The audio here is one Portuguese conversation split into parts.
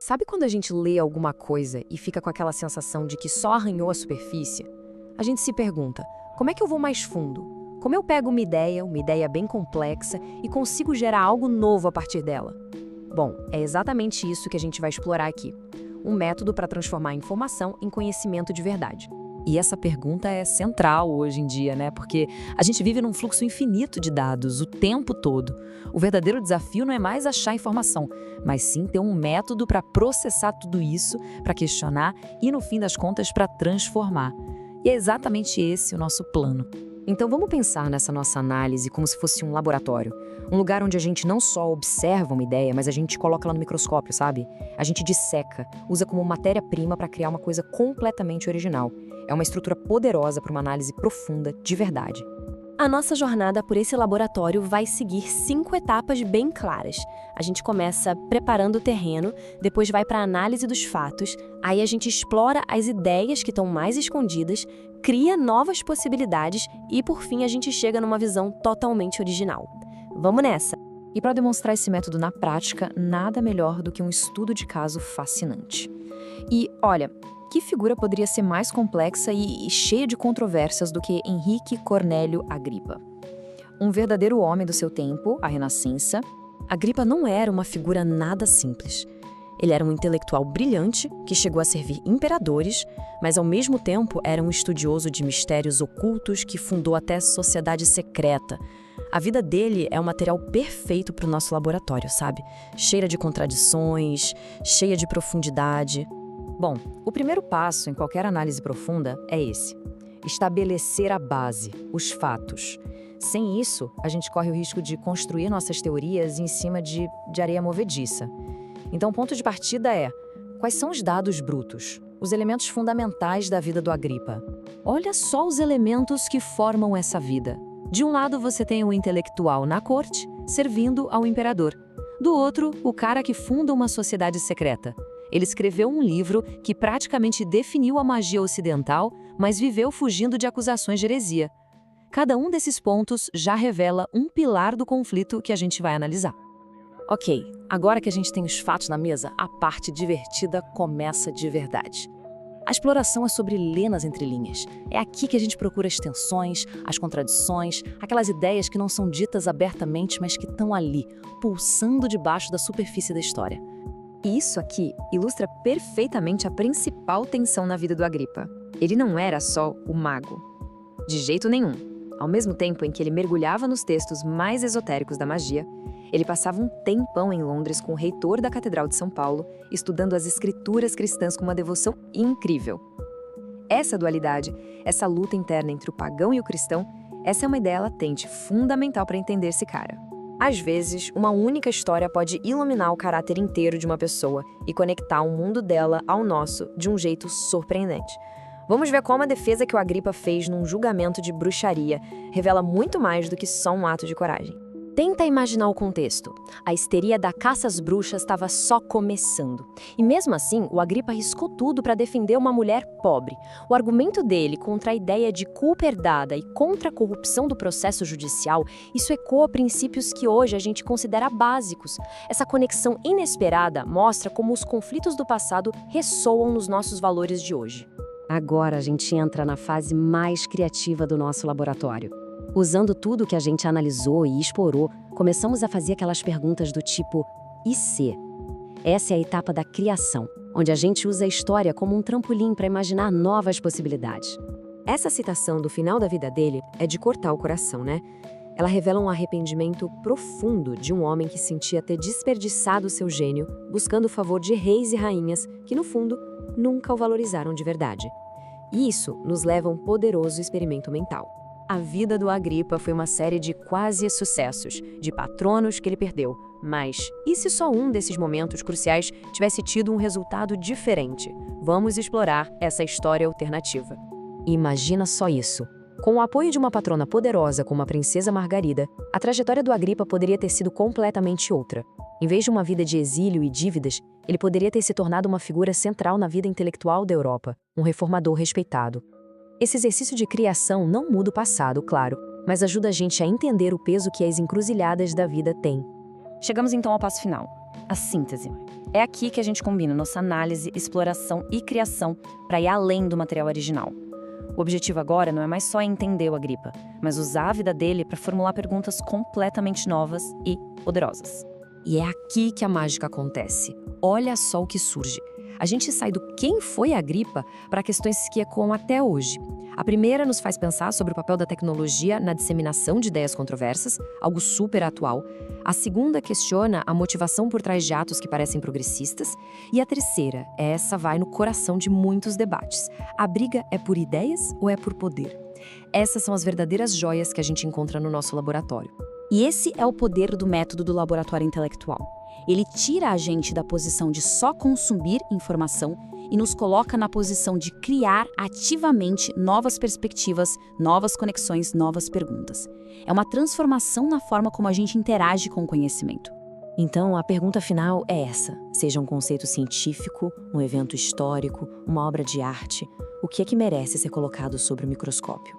Sabe quando a gente lê alguma coisa e fica com aquela sensação de que só arranhou a superfície? A gente se pergunta, como é que eu vou mais fundo? Como eu pego uma ideia bem complexa, e consigo gerar algo novo a partir dela? Bom, é exatamente isso que a gente vai explorar aqui. Um método para transformar a informação em conhecimento de verdade. E essa pergunta é central hoje em dia, né? Porque a gente vive num fluxo infinito de dados o tempo todo. O verdadeiro desafio não é mais achar informação, mas sim ter um método para processar tudo isso, para questionar e, no fim das contas, para transformar. E é exatamente esse o nosso plano. Então vamos pensar nessa nossa análise como se fosse um laboratório. Um lugar onde a gente não só observa uma ideia, mas a gente coloca ela no microscópio, sabe? A gente disseca, usa como matéria-prima para criar uma coisa completamente original. É uma estrutura poderosa para uma análise profunda de verdade. A nossa jornada por esse laboratório vai seguir 5 etapas bem claras. A gente começa preparando o terreno, depois vai para a análise dos fatos, aí a gente explora as ideias que estão mais escondidas, cria novas possibilidades e, por fim, a gente chega numa visão totalmente original. Vamos nessa! E para demonstrar esse método na prática, nada melhor do que um estudo de caso fascinante. E, olha, que figura poderia ser mais complexa e cheia de controvérsias do que Henrique Cornélio Agripa? Um verdadeiro homem do seu tempo, a Renascença, Agripa não era uma figura nada simples. Ele era um intelectual brilhante que chegou a servir imperadores, mas ao mesmo tempo era um estudioso de mistérios ocultos que fundou até sociedade secreta. A vida dele é um material perfeito para o nosso laboratório, sabe? Cheia de contradições, cheia de profundidade. Bom, o primeiro passo em qualquer análise profunda é esse: estabelecer a base, os fatos. Sem isso, a gente corre o risco de construir nossas teorias em cima de areia movediça. Então, o ponto de partida é: quais são os dados brutos, os elementos fundamentais da vida do Agripa? Olha só os elementos que formam essa vida. De um lado, você tem o intelectual na corte, servindo ao imperador. Do outro, o cara que funda uma sociedade secreta. Ele escreveu um livro que praticamente definiu a magia ocidental, mas viveu fugindo de acusações de heresia. Cada um desses pontos já revela um pilar do conflito que a gente vai analisar. Ok, agora que a gente tem os fatos na mesa, a parte divertida começa de verdade. A exploração é sobre ler nas entrelinhas. É aqui que a gente procura as tensões, as contradições, aquelas ideias que não são ditas abertamente, mas que estão ali, pulsando debaixo da superfície da história. E isso aqui ilustra perfeitamente a principal tensão na vida do Agripa. Ele não era só o mago. De jeito nenhum. Ao mesmo tempo em que ele mergulhava nos textos mais esotéricos da magia, ele passava um tempão em Londres com o reitor da Catedral de São Paulo, estudando as escrituras cristãs com uma devoção incrível. Essa dualidade, essa luta interna entre o pagão e o cristão, essa é uma ideia latente, fundamental para entender esse cara. Às vezes, uma única história pode iluminar o caráter inteiro de uma pessoa e conectar o mundo dela ao nosso de um jeito surpreendente. Vamos ver como a defesa que o Agripa fez num julgamento de bruxaria revela muito mais do que só um ato de coragem. Tenta imaginar o contexto. A histeria da caça às bruxas estava só começando. E mesmo assim, o Agripa arriscou tudo para defender uma mulher pobre. O argumento dele contra a ideia de culpa herdada e contra a corrupção do processo judicial, isso ecoa princípios que hoje a gente considera básicos. Essa conexão inesperada mostra como os conflitos do passado ressoam nos nossos valores de hoje. Agora a gente entra na fase mais criativa do nosso laboratório. Usando tudo que a gente analisou e explorou, começamos a fazer aquelas perguntas do tipo "e se?". Essa é a etapa da criação, onde a gente usa a história como um trampolim para imaginar novas possibilidades. Essa citação do final da vida dele é de cortar o coração, né? Ela revela um arrependimento profundo de um homem que sentia ter desperdiçado seu gênio, buscando o favor de reis e rainhas que, no fundo, nunca o valorizaram de verdade. E isso nos leva a um poderoso experimento mental. A vida do Agripa foi uma série de quase sucessos, de patronos que ele perdeu. Mas e se só um desses momentos cruciais tivesse tido um resultado diferente? Vamos explorar essa história alternativa. Imagina só isso. Com o apoio de uma patrona poderosa como a princesa Margarida, a trajetória do Agripa poderia ter sido completamente outra. Em vez de uma vida de exílio e dívidas, ele poderia ter se tornado uma figura central na vida intelectual da Europa, um reformador respeitado. Esse exercício de criação não muda o passado, claro, mas ajuda a gente a entender o peso que as encruzilhadas da vida têm. Chegamos então ao passo final, a síntese. É aqui que a gente combina nossa análise, exploração e criação para ir além do material original. O objetivo agora não é mais só entender o Agripa, mas usar a vida dele para formular perguntas completamente novas e poderosas. E é aqui que a mágica acontece. Olha só o que surge. A gente sai do quem foi Agripa para questões que ecoam até hoje. A primeira nos faz pensar sobre o papel da tecnologia na disseminação de ideias controversas, algo super atual. A segunda questiona a motivação por trás de atos que parecem progressistas. E a terceira, essa vai no coração de muitos debates. A briga é por ideias ou é por poder? Essas são as verdadeiras joias que a gente encontra no nosso laboratório. E esse é o poder do método do laboratório intelectual. Ele tira a gente da posição de só consumir informação e nos coloca na posição de criar ativamente novas perspectivas, novas conexões, novas perguntas. É uma transformação na forma como a gente interage com o conhecimento. Então, a pergunta final é essa. Seja um conceito científico, um evento histórico, uma obra de arte, o que é que merece ser colocado sob o microscópio?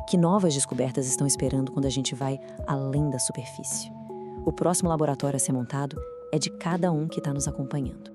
Que novas descobertas estão esperando quando a gente vai além da superfície? O próximo laboratório a ser montado é de cada um que está nos acompanhando.